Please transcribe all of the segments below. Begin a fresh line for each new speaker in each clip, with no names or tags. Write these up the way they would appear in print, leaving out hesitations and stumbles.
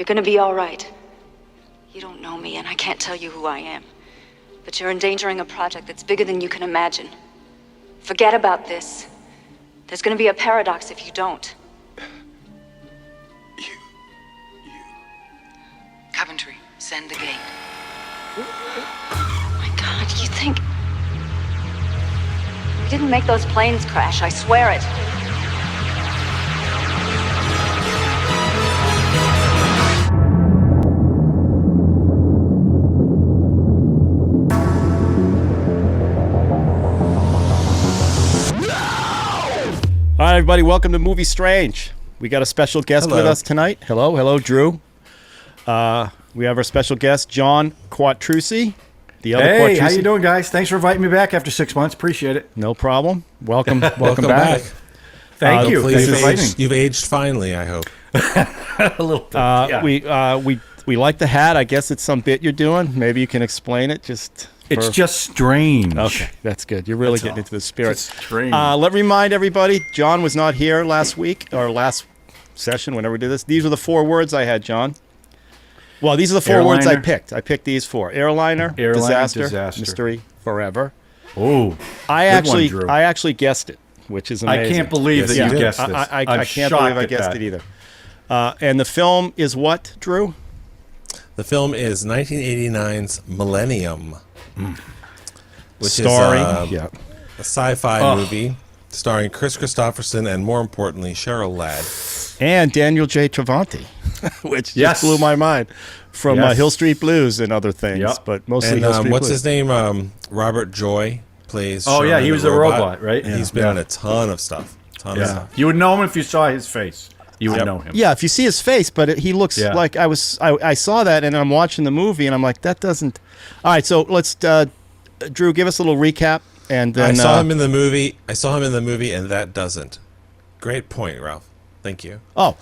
You're gonna be all right. You don't know me, and I can't tell you who I am. But you're endangering a project that's bigger than you can imagine. Forget about this. There's gonna be a paradox if you don't.
You.
Coventry, send the gate. Oh my God, you think... We didn't make those planes crash, I swear it.
All right, everybody, welcome to MovieStrange. We got a special guest with us tonight. Hello, Drew. We have our special guest, John Quattrucci.
Hey, how you doing, guys? Thanks for inviting me back after 6 months. Appreciate it.
No problem. Welcome back.
Thank you. Thanks for inviting me.
You've aged finely, I hope.
A little bit. Yeah.
We like the hat. I guess it's some bit you're doing. Maybe you can explain it.
It's just strange.
Okay, that's good. You're really getting into the spirit.
It's strange.
Let me remind everybody, John was not here last week, or last session, whenever we did this. These were the 4 words I had, John. Well, these are the 4 words I picked. I picked these 4. Airliner, disaster, mystery, forever.
Oh,
I actually guessed it, which is amazing.
I can't believe that you guessed this.
I can't believe I guessed it either. And the film is what, Drew?
The film is 1989's Millennium, which
starring
is a sci-fi movie starring Chris Christopherson and, more importantly, Cheryl Ladd.
And Daniel J. Travanti, which just blew my mind, from Hill Street Blues and other things, but mostly Hill Street
what's
Blues.
his name? Robert Joy plays
Oh,
Sherman
yeah, he was a robot, right?
Yeah. He's been on a ton of stuff.
You would know him if you saw his face. You would know him.
Yeah, if you see his face, but he looks like I saw that, and I'm watching the movie, and I'm like, that doesn't... All right, so let's... Drew, give us a little recap, and then...
I saw him in the movie, and that doesn't. Great point, Ralph. Thank you.
Oh,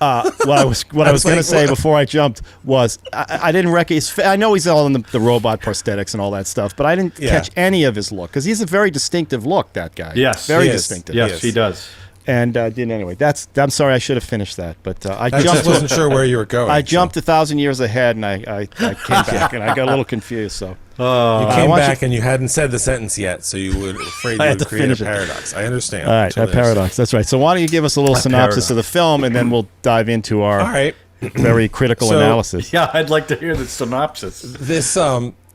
what I was going to say before I jumped was I didn't recognize. I know he's all in the robot prosthetics and all that stuff, but I didn't catch any of his look, because he's a very distinctive look. That guy.
Yes,
very distinctive.
Yes, he does.
And didn't anyway. I'm sorry, I should have finished that, but I
just wasn't sure where you were going.
I jumped 1,000 years ahead, and I came back, and I got a little confused. So
you came back, and you hadn't said the sentence yet, so you were afraid you would create a paradox. I understand.
All right, that paradox. That's right. So why don't you give us a little synopsis of the film, and then we'll dive into our very critical analysis.
Yeah, I'd like to hear the synopsis.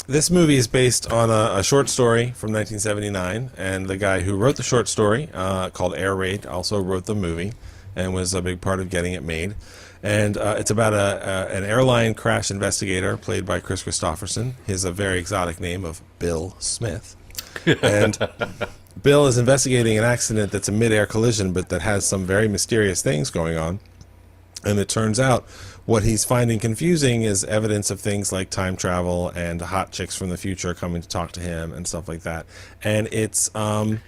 This movie is based on a short story from 1979, and the guy who wrote the short story, called Air Raid, also wrote the movie and was a big part of getting it made. And it's about an airline crash investigator played by Chris Christopherson. He has a very exotic name of Bill Smith. And Bill is investigating an accident that's a mid-air collision, but that has some very mysterious things going on. And it turns out what he's finding confusing is evidence of things like time travel and hot chicks from the future coming to talk to him and stuff like that. And it's a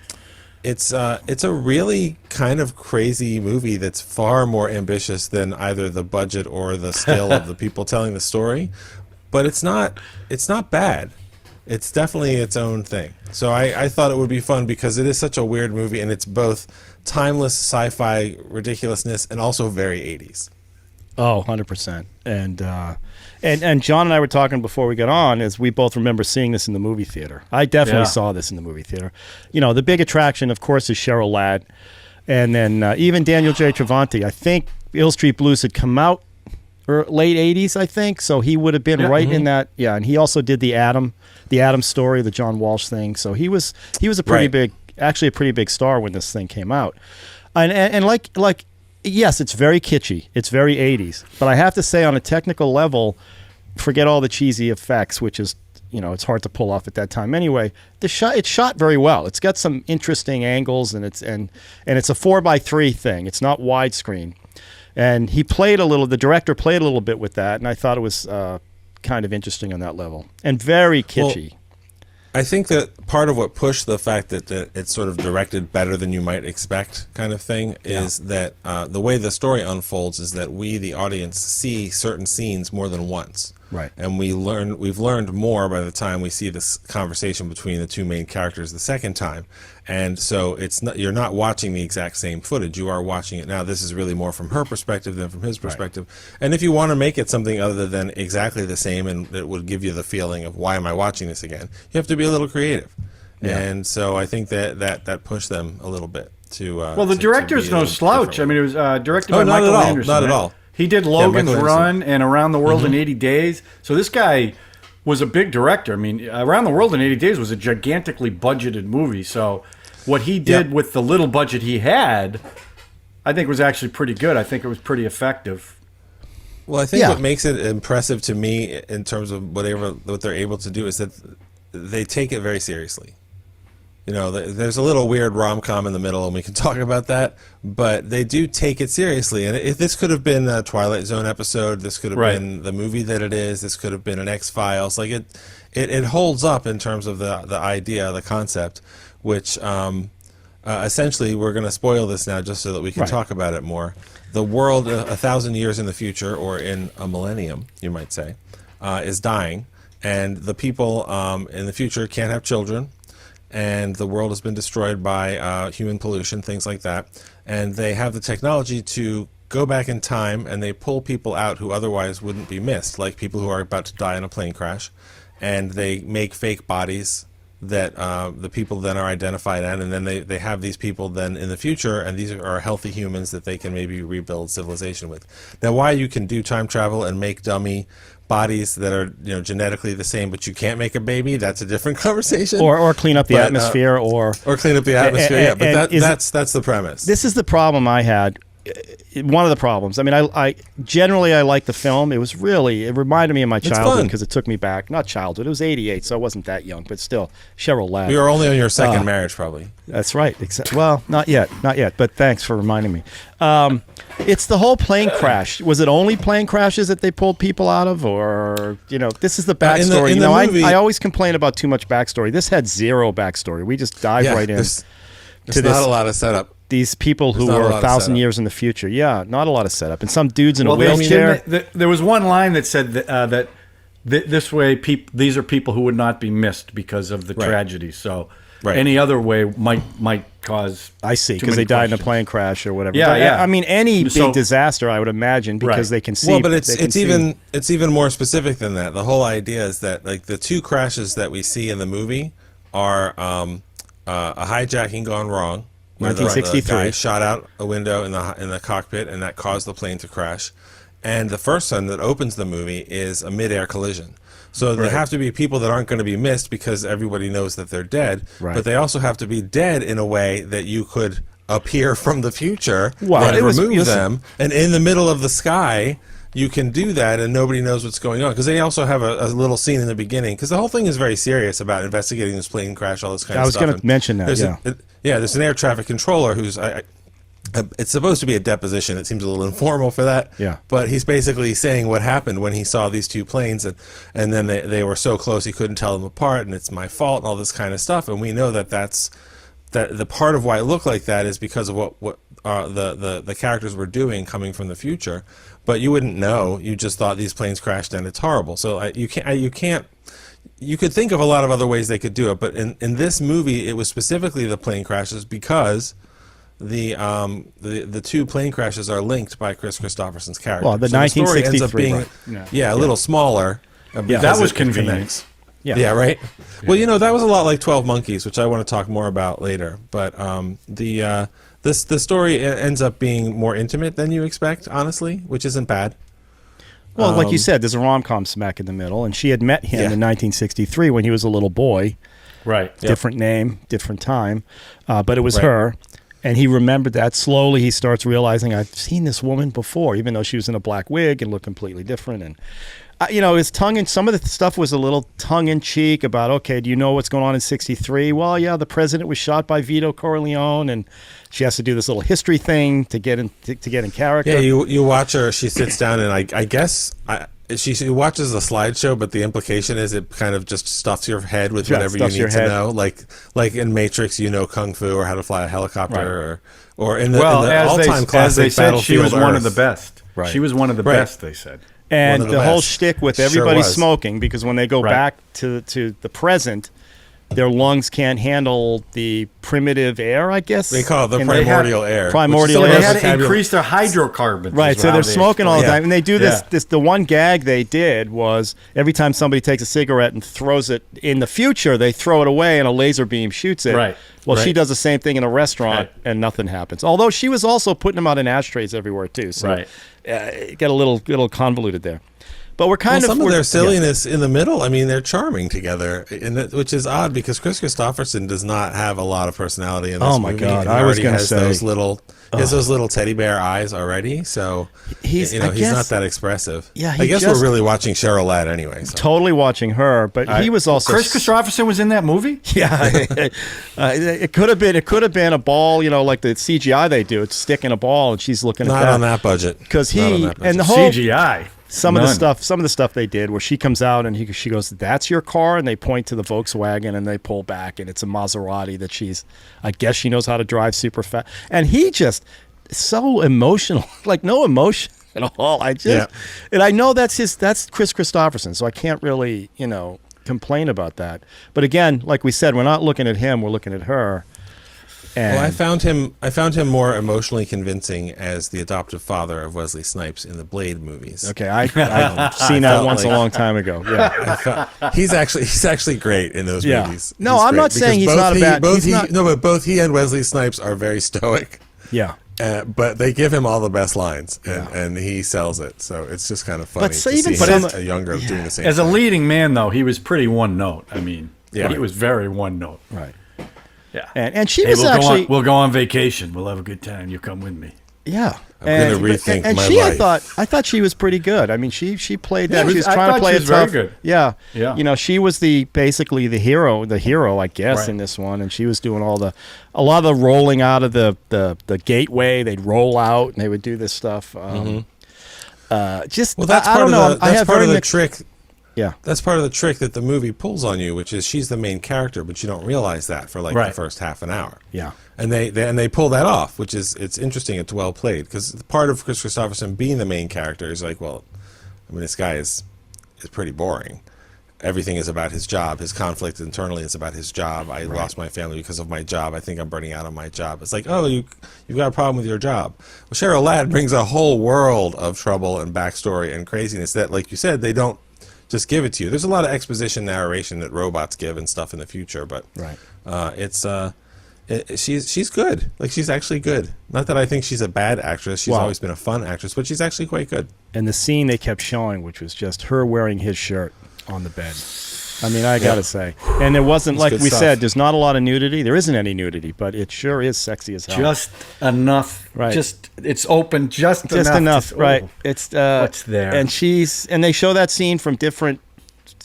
really kind of crazy movie that's far more ambitious than either the budget or the skill of the people telling the story. But it's not bad. It's definitely its own thing. So I thought it would be fun because it is such a weird movie, and it's both timeless sci-fi ridiculousness and also very 80s.
Oh, 100%. And John and I were talking before we got on, as we both remember seeing this in the movie theater. I definitely saw this in the movie theater. You know, the big attraction, of course, is Cheryl Ladd. And then even Daniel J. Travanti. I think Hill Street Blues had come out late 80s, I think. So he would have been right in that. Yeah, and he also did the Adam story, the John Walsh thing. So he was a pretty big, actually a pretty big star when this thing came out. And like yes, it's very kitschy. It's very 80s. But I have to say, on a technical level, forget all the cheesy effects, which is, you know, it's hard to pull off at that time anyway. It's shot very well. It's got some interesting angles, and it's a 4:3 thing. It's not widescreen. And the director played a little bit with that, and I thought it was kind of interesting on that level. And very kitschy.
Well, I think that part of what pushed the fact that it's sort of directed better than you might expect kind of thing is that the way the story unfolds is that we, the audience, see certain scenes more than once.
Right.
And we've learned more by the time we see this conversation between the two main characters the second time. And so you're not watching the exact same footage. You are watching it now. This is really more from her perspective than from his perspective. Right. And if you want to make it something other than exactly the same and it would give you the feeling of why am I watching this again, you have to be a little creative. Yeah. And so I think that pushed them a little bit to.
Well, the director's no slouch. I mean, it was directed by Michael Anderson.
Not at all.
He did Logan's Run and Around the World in 80 Days. So this guy was a big director. I mean, Around the World in 80 Days was a gigantically budgeted movie. So what he did with the little budget he had, I think was actually pretty good. I think it was pretty effective.
Well, I think what makes it impressive to me in terms of what they're able to do is that they take it very seriously. You know, there's a little weird rom-com in the middle, and we can talk about that, but they do take it seriously. And if this could have been a Twilight Zone episode, this could have been the movie that it is, this could have been an X-Files. Like it holds up in terms of the idea, the concept, which essentially we're going to spoil this now just so that we can talk about it more. The world 1,000 years in the future, or in a millennium, you might say, is dying, and the people in the future can't have children. And the world has been destroyed by human pollution, things like that. And they have the technology to go back in time, and they pull people out who otherwise wouldn't be missed, like people who are about to die in a plane crash. And they make fake bodies that the people then are identified in, and then they have these people then in the future, and these are healthy humans that they can maybe rebuild civilization with. Now, why you can do time travel and make dummy bodies that are genetically the same, but you can't make a baby, that's a different conversation.
Or clean up the atmosphere, or
clean up the atmosphere. But that's the premise.
This is the problem I had. One of the problems. I mean, I generally like the film. It reminded me of my childhood because it took me back. Not childhood. It was '88, so I wasn't that young, but still, Cheryl Ladd.
You were only on your second marriage, probably.
That's right. Well, not yet. But thanks for reminding me. It's the whole plane crash. Was it only plane crashes that they pulled people out of, or this is the backstory?
In the movie,
I always complain about too much backstory. This had zero backstory. We just dived right in.
There's not a lot of setup.
These people who were 1,000 years in the future. Yeah, not a lot of setup. And some dudes in a wheelchair.
There was one line that said that this way, these are people who would not be missed because of the tragedy. So any other way might cause.
I see, because they died in a plane crash or whatever.
Yeah,
but, I mean, any big disaster, I would imagine, because they can see.
Well, but it's even more specific than that. The whole idea is that like the two crashes that we see in the movie are a hijacking gone wrong.
1963.
The guy shot out a window in the cockpit, and that caused the plane to crash. And the first one that opens the movie is a mid-air collision. So there have to be people that aren't going to be missed because everybody knows that they're dead. Right. But they also have to be dead in a way that you could appear from the future and remove them. And in the middle of the sky, you can do that, and nobody knows what's going on. Because they also have a little scene in the beginning. Because the whole thing is very serious about investigating this plane crash, all this kind of stuff.
I was going to mention that,
there's an air traffic controller who's... it's supposed to be a deposition. It seems a little informal for that.
Yeah.
But he's basically saying what happened when he saw these two planes, and then they were so close he couldn't tell them apart, and it's my fault, and all this kind of stuff. And we know that the part of why it looked like that is because of what the characters were doing coming from the future. But you wouldn't know. You just thought these planes crashed, and it's horrible. So you can't. You could think of a lot of other ways they could do it, but in this movie, it was specifically the plane crashes because the two plane crashes are linked by Chris Christopherson's character.
Well, the
so
1963
the story ends up being a little smaller.
That was convenient.
Yeah, right. Well, that was a lot like 12 Monkeys, which I want to talk more about later. But the story ends up being more intimate than you expect, honestly, which isn't bad.
Well, like you said, there's a rom-com smack in the middle, and she had met him in 1963 when he was a little boy.
Right.
Different name, different time, but it was her. And he remembered that. Slowly, he starts realizing, I've seen this woman before, even though she was in a black wig and looked completely different. And, his tongue, and some of the stuff was a little tongue-in-cheek about, okay, do you know what's going on in 63? Well, yeah, the president was shot by Vito Corleone, and she has to do this little history thing to get in character.
Yeah, you watch her, she sits down, and I guess... She watches the slideshow, but the implication is it kind of just stuffs your head with whatever you need to know. Like in Matrix, Kung Fu or how to fly a helicopter, or in the all-time classic
as they said,
Battlefield
she was
Earth.
one of the best.
Right.
She was one of the best, they said.
And the whole
best.
shtick with
Sure
everybody
was.
smoking, because when they go
Right.
back to the present, their lungs can't handle the primitive air, I guess.
They call it the
And
primordial air.
Primordial
which
air.
is
They had to
vocabulary-
increase their hydrocarbons.
Right,
is
so
how
they're
they
smoking all the
explain
time, and they do this.
Yeah.
This the one gag they did was every time somebody takes a cigarette and throws it in the future, they throw it away and a laser beam shoots it.
Right,
Well, she
right.
does the same thing in a restaurant,
Right.
and nothing happens. Although she was also putting them out in ashtrays everywhere too. So
Right.
it got a little convoluted there. But we're kind
Well, some of
we're-
their
yeah.
silliness in the middle, I mean, they're charming together, which is odd because Chris Christopherson does not have a lot of personality in this
Oh, my
movie.
God,
and
I
he
was
already
gonna
has
say-
those little, he has those little teddy bear eyes already, so
He's-
you know
I
he's
guess-
not that expressive.
Yeah,
I
he
guess
just-
we're really watching Cheryl Ladd anyway. So.
Totally watching her, but he was also
Chris Christopherson was in that movie.
Yeah, it could have been. It could have been a ball, like the CGI they do. It's sticking a ball, and she's looking
Not
at that.
on that budget.
Because
Not on
he
that budget.
and the whole
CGI.
some of the
None.
stuff they did where she comes out and she goes, "That's your car," and they point to the Volkswagen and they pull back and it's a Maserati that I guess she knows how to drive super fast, and he just so emotional, like no emotion at all. And I know that's Chris Christopherson, so I can't really complain about that. But again, like we said, we're not looking at him, we're looking at her. And
Well, I found him more emotionally convincing as the adoptive father of Wesley Snipes in the Blade movies.
okay, I've seen that once a long time ago. Yeah.
He's actually great in those
Yeah.
movies.
No,
He's
I'm
great
not saying
because
he's not a bad-
Both
he's not-
no, but both he and Wesley Snipes are very stoic.
Yeah.
But they give him all the best lines, and he sells it. So it's just kind of funny
But so
to
even
see
some-
a younger doing the same.
As a
thing.
leading man, though, he was pretty one note. I mean,
Yeah.
he was very one note.
Right.
Yeah.
And she
Hey,
was actually
we'll go on vacation. We'll have a good time. You come with me.
yeah.
I'm gonna rethink
and
my
she,
life.
I thought she was pretty good. I mean, she played that.
Yeah,
she was
I
trying to
thought
play
she
it
was very
tough.
good.
Yeah.
Yeah.
She was basically the hero, I guess,
Right.
in this one, and she was doing a lot of the rolling out of the gateway. They'd roll out and they would do this stuff. Just
Well, that's
I
part
don't
of
know.
the
I
that's
have
part
very
of the
mixed-
trick.
Yeah.
That's part of the trick that the movie pulls on you, which is she's the main character, but you don't realize that for the
Right.
first half an hour.
Yeah.
And they pull that off, which is it's interesting. It's well played because part of Chris Christopherson being the main character is like, well, I mean, this guy is pretty boring. Everything is about his job. His conflict internally is about his job. I lost my family because of my job. I think I'm burning out on my job. It's like, oh, you've got a problem with your job. Well, Cheryl Ladd brings a whole world of trouble and backstory and craziness that, like you said, they don't just give it to you. There's a lot of exposition narration that robots give and stuff in the future, but
Right.
she's good. Like, she's actually good. Not that I think she's a bad actress. She's
Wow.
always been a fun actress, but she's actually quite good.
And the scene they kept showing, which was just her wearing his shirt on the bed. I mean, I gotta say, and it wasn't
It's
like
good
we
stuff.
said. There's not a lot of nudity. There isn't any nudity, but it sure is sexy as hell.
Just enough.
Right.
Just it's open just
enough,
to-
right?
oh.
It's
What's there?
and they show that scene from different,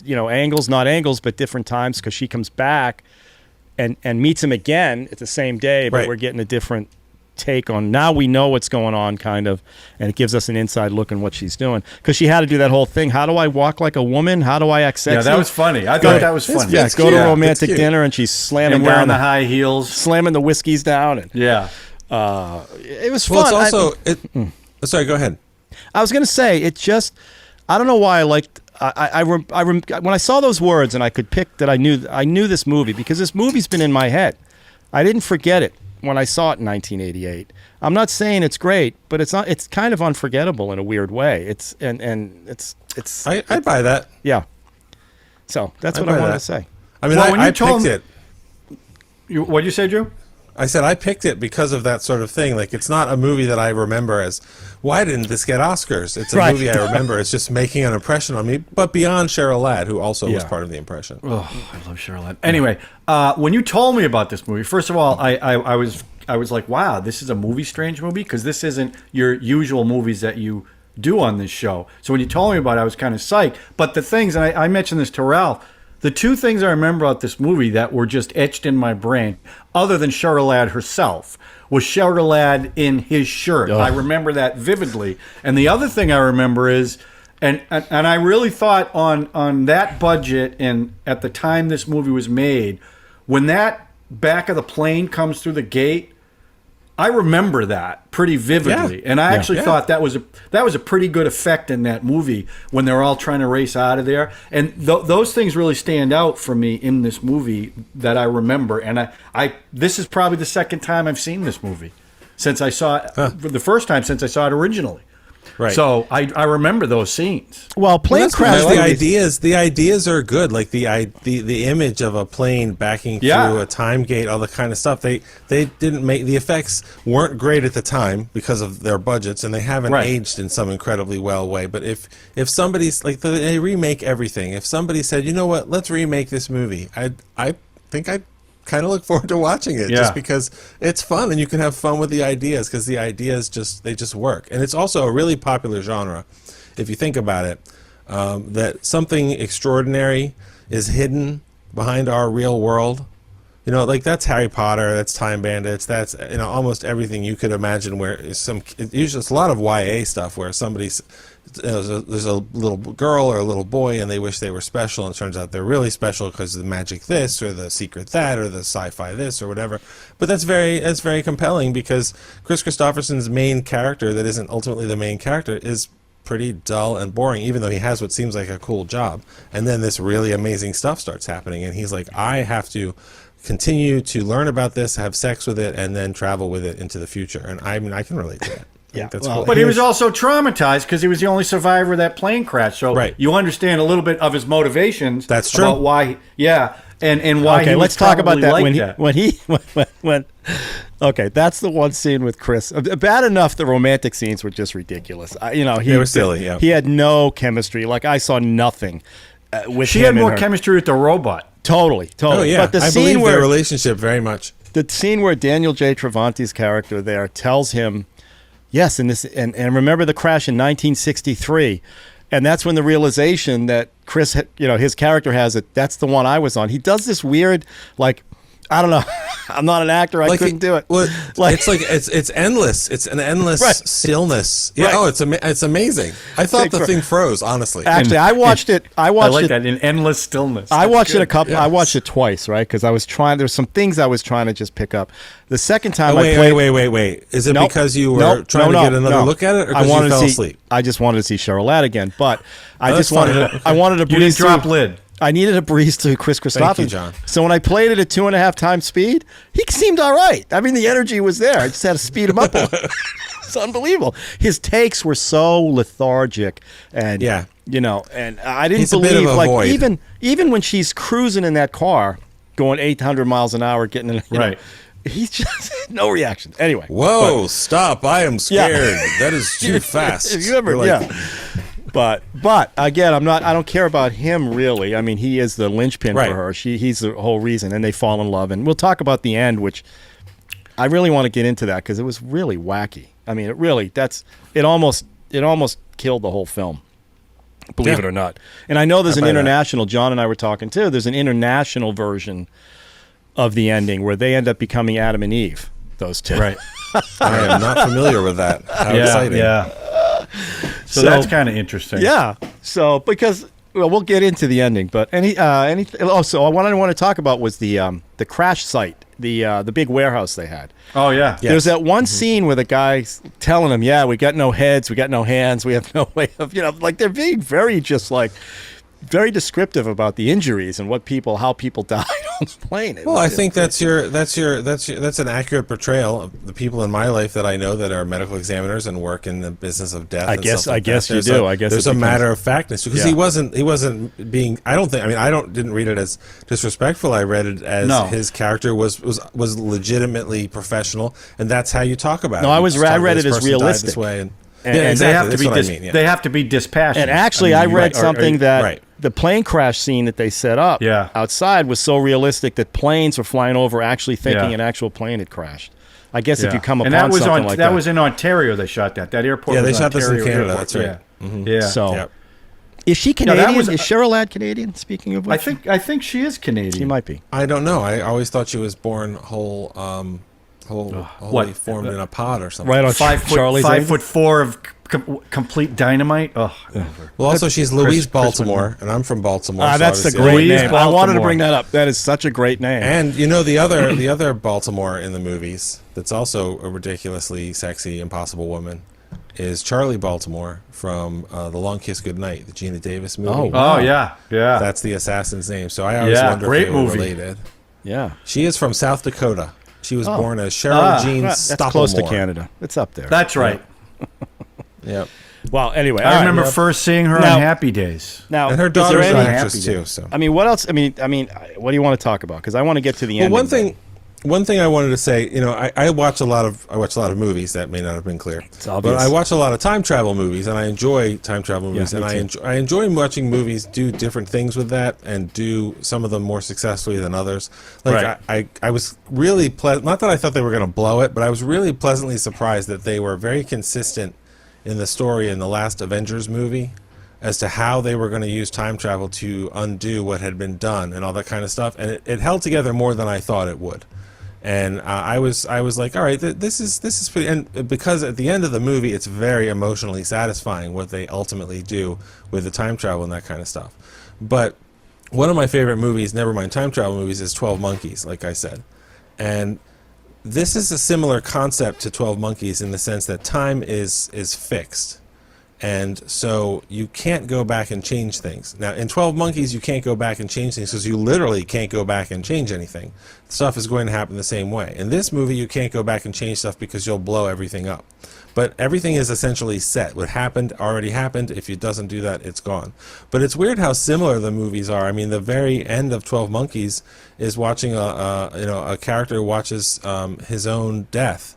angles, not angles, but different times, because she comes back and meets him again at the same day, but
Right.
we're getting a different take on. Now we know what's going on, kind of, and it gives us an inside look on what she's doing, because she had to do that whole thing. How do I walk like a woman? How do I act sexy?
Yeah, that was funny. I thought that was funny.
Yeah, go to
cute.
a romantic
It's cute.
dinner and she's slamming
And wearing
down
the high heels.
slamming the whiskeys down, and
Yeah.
it was fun.
Well, it's also sorry, go ahead.
I was gonna say, it just, I don't know why I liked. When I saw those words and I could pick that, I knew this movie, because this movie's been in my head. I didn't forget it when I saw it in 1988. I'm not saying it's great, but it's not. It's kind of unforgettable in a weird way. It's it's
I buy that.
yeah. So that's what
buy
I wanted
that.
to say.
I mean,
Well, when
I
you told
picked
me-
it.
What'd you say, Drew?
I said I picked it because of that sort of thing. Like, it's not a movie that I remember as, why didn't this get Oscars? It's a
Right.
movie I remember as just making an impression on me, but beyond Cheryl Ladd, who also was
Yeah.
part of the impression.
Oh, I love Cheryl Ladd. Anyway, when you told me about this movie, first of all, I was like, wow, this is a MovieStrange movie, because this isn't your usual movies that you do on this show. So when you told me about it, I was kind of psyched. But the things, and I mentioned this to Ralph, the two things I remember about this movie that were just etched in my brain, other than Cheryl Ladd herself, was Cheryl Ladd in his shirt. I remember that vividly. And the other thing I remember is, and I really thought on that budget and at the time this movie was made, when that back of the plane comes through the gate, I remember that pretty vividly, and I actually thought that was a pretty good effect in that movie when they're all trying to race out of there. And those things really stand out for me in this movie that I remember. And I this is probably the second time I've seen this movie since I saw it the first time since I saw it originally.
Right.
So I remember those scenes.
Well, plane crash.
The ideas are good. Like the image of a plane backing through a time gate, all the kind of stuff. They didn't make the effects weren't great at the time because of their budgets, and they haven't aged in some incredibly well way. But if somebody's like they remake everything, if somebody said, you know what, let's remake this movie, I think I'd kind of look forward to watching it just because it's fun and you can have fun with the ideas because the ideas just work. And it's also a really popular genre if you think about it, that something extraordinary is hidden behind our real world. You know, like that's Harry Potter, that's Time Bandits, that's almost everything you could imagine where usually it's a lot of YA stuff where somebody's there's a little girl or a little boy and they wish they were special, and it turns out they're really special because of the magic this or the secret that or the sci-fi this or whatever. But that's very compelling because Chris Christopherson's main character that isn't ultimately the main character is pretty dull and boring, even though he has what seems like a cool job. And then this really amazing stuff starts happening and he's like, I have to continue to learn about this, have sex with it, and then travel with it into the future. And I mean, I can relate to that. That's cool.
But he was also traumatized because he was the only survivor of that plane crash. So you understand a little bit of his motivations.
That's true.
About why, and why.
Okay, let's talk about that.
Like
When okay, that's the one scene with Chris. Bad enough, the romantic scenes were just ridiculous. They were silly. Yeah, he had no chemistry. Like I saw nothing with.
She
him
had more
and her.
chemistry with the robot.
Totally.
Oh yeah,
but the
I
scene
believe
where
their relationship very much.
The scene where Daniel J. Travanti's character there tells him, yes, and remember the crash in 1963, and that's when the realization that Chris, his character has it. That's the one I was on. He does this weird, like, I don't know. I'm not an actor. I couldn't do it.
Well, it's endless. It's an endless stillness. Yeah. Right. Oh, it's amazing. I thought the thing froze. Honestly,
actually, I watched it. I
like that in endless stillness.
I watched it a couple. I watched it twice, right? Because I was trying. There's some things I was trying to just pick up. The second time I played.
Wait. Is it because you were trying to get another look at it, or because you fell asleep?
I just wanted to see Cheryl Ladd again, but I wanted to.
You didn't drop lid.
I needed a breeze to Chris Christopherson.
Thank you, John.
So when I played it at 2.5 times speed, he seemed all right. I mean, the energy was there. I just had to speed him up a little. It's unbelievable. His takes were so lethargic, and and I didn't believe like even when she's cruising in that car, going 800 miles an hour, getting in,
right.
He's just no reaction. Anyway,
whoa, stop! I am scared. That is too fast.
If you ever, But again, I don't care about him really. I mean, he is the linchpin for her. He's the whole reason, and they fall in love. And we'll talk about the end, which I really want to get into that because it was really wacky. I mean, it almost killed the whole film. Believe it or not. And I know there's an international. John and I were talking too. There's an international version of the ending where they end up becoming Adam and Eve. Those two.
Right. I am not familiar with that. How exciting!
Yeah. So that's kind of interesting.
Yeah. So because we'll get into the ending, but so what I want to talk about was the crash site, the big warehouse they had.
Oh yeah.
There's that one scene where the guy's telling them, "Yeah, we got no heads, we got no hands, we have no way of," like they're being very very descriptive about the injuries and how people died on the plane.
Well, I think that's an accurate portrayal of the people in my life that I know that are medical examiners and work in the business of death.
I guess you do. I guess
there's a matter of factness because he wasn't being. I didn't read it as disrespectful. I read it as his character was legitimately professional, and that's how you talk about it.
No, I read it as realistic.
This way
and
exactly.
They have to be dispassionate.
And actually, I read something that the plane crash scene that they set up outside was so realistic that planes were flying over actually thinking an actual plane had crashed. I guess if you come upon something like that.
That was in Ontario they shot that. That airport was
they shot
Ontario
this in Canada.
Airport.
That's right.
Yeah. Mm-hmm. Yeah.
So, is she Canadian? Is Cheryl Ladd Canadian, speaking of which?
I think she is Canadian.
She might be.
I don't know. I always thought she was born wholly formed in a pod or something.
Right on
Charlie's 5'4" of Complete Dynamite. Oh,
Well, also she's Louise Baltimore, and I'm from Baltimore. So
that's a
obviously
great
Louise
name. I
Baltimore.
wanted to bring that up. That is such a great name.
And you know the other Baltimore in the movies that's also a ridiculously sexy, impossible woman is Charlie Baltimore from The Long Kiss Goodnight, the Gina Davis movie.
Oh, wow.
Oh yeah.
That's the assassin's name. So I always wonder
great
if they were
movie.
related.
Yeah.
She is from South Dakota. She was born as Cheryl Jean
That's
Stoppelmore.
close to Canada. It's up there.
That's right.
Yep.
Well, anyway.
I
all
remember
right.
first seeing her
Now-
on Happy Days.
Now,
And her
is there
daughter's an
any-
actress
Happy
too. So
I mean, what else? I mean, what do you want to talk about? Because I want to get to the
well,
end.
one thing I wanted to say, you know, I watch a lot of movies. That may not have been clear,
obvious.
but I watch a lot of time travel movies, and I enjoy time travel movies,
me
and
too.
I enjoy watching movies do different things with that, and do some of them more successfully than others. Like
Right.
I was really not that I thought they were going to blow it, but I was really pleasantly surprised that they were very consistent in the story in the last Avengers movie as to how they were going to use time travel to undo what had been done and all that kind of stuff, and it held together more than I thought it would. And I was like, all right, this is pretty. And because at the end of the movie, it's very emotionally satisfying what they ultimately do with the time travel and that kind of stuff. But one of my favorite movies, never mind time travel movies, is 12 Monkeys, like I said. And this is a similar concept to 12 Monkeys in the sense that time is fixed. And so you can't go back and change things. Now, in 12 Monkeys, you can't go back and change things because you literally can't go back and change anything. Stuff is going to happen the same way. In this movie, you can't go back and change stuff because you'll blow everything up. But everything is essentially set. What happened already happened. If it doesn't do that, it's gone. But it's weird how similar the movies are. I mean, the very end of 12 Monkeys is watching a character watches his own death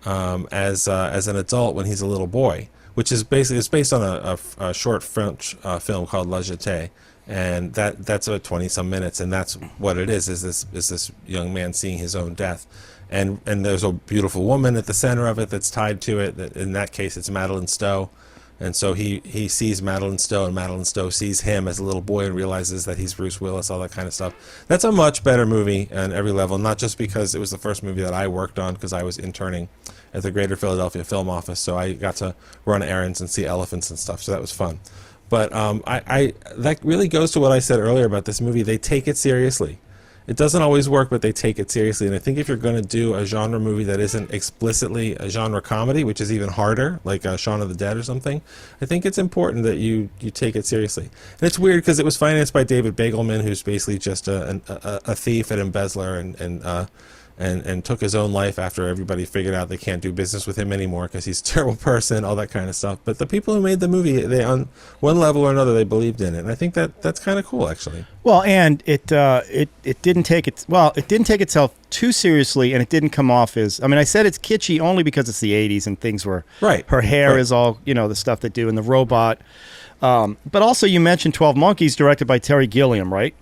as an adult when he's a little boy. Which is basically, it's based on a short French film called La Jetée, and that's about 20-some minutes, and that's what it is this young man seeing his own death, and there's a beautiful woman at the center of it that's tied to it. In that case, it's Madeleine Stowe, and so he sees Madeleine Stowe, and Madeleine Stowe sees him as a little boy and realizes that he's Bruce Willis, all that kind of stuff. That's a much better movie on every level, not just because it was the first movie that I worked on because I was interning at the Greater Philadelphia Film Office, so I got to run errands and see elephants and stuff, so that was fun. But I that really goes to what I said earlier about this movie. They take it seriously. It doesn't always work, but they take it seriously. And I think if you're going to do a genre movie that isn't explicitly a genre comedy, which is even harder, like Shaun of the Dead or something, I think it's important that you take it seriously. And it's weird because it was financed by David Begelman, who's basically just a thief, an embezzler, and took his own life after everybody figured out they can't do business with him anymore because he's a terrible person, all that kind of stuff. But the people who made the movie, they on one level or another, they believed in it, and I think that's kind of cool, actually.
Well, and it didn't take itself too seriously, and it didn't come off as. I mean, I said it's kitschy only because it's the '80s and things were
right.
Her hair
right.
is all the stuff they do in the robot. But also, you mentioned 12 Monkeys, directed by Terry Gilliam, right?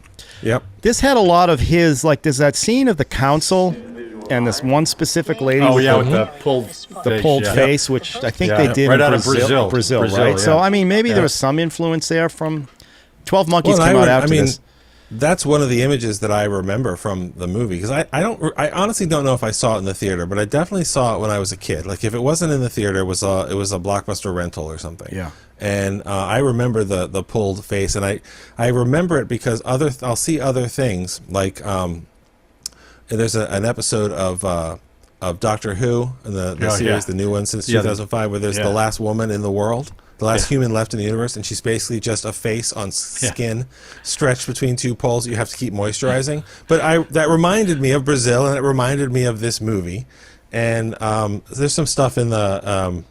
Yep.
This had a lot of his, like, there's that scene of the council and this one specific lady
with
the pulled
face,
face, which I think they did
right
in
out of
Brazil,
Brazil,
right?
yeah.
So, I mean, maybe there was some influence there from 12 Monkeys
Well,
came out after this.
That's one of the images that I remember from the movie because I honestly don't know if I saw it in the theater, but I definitely saw it when I was a kid. Like if it wasn't in the theater, it was a Blockbuster rental or something.
Yeah.
And I remember the pulled face, and I remember it because I'll see other things like there's an episode of Doctor Who in the series, the new one since 2005, where there's the last woman in the world. The last human left in the universe, and she's basically just a face on skin stretched between two poles that you have to keep moisturizing. But that reminded me of Brazil, and it reminded me of this movie. And there's some stuff in the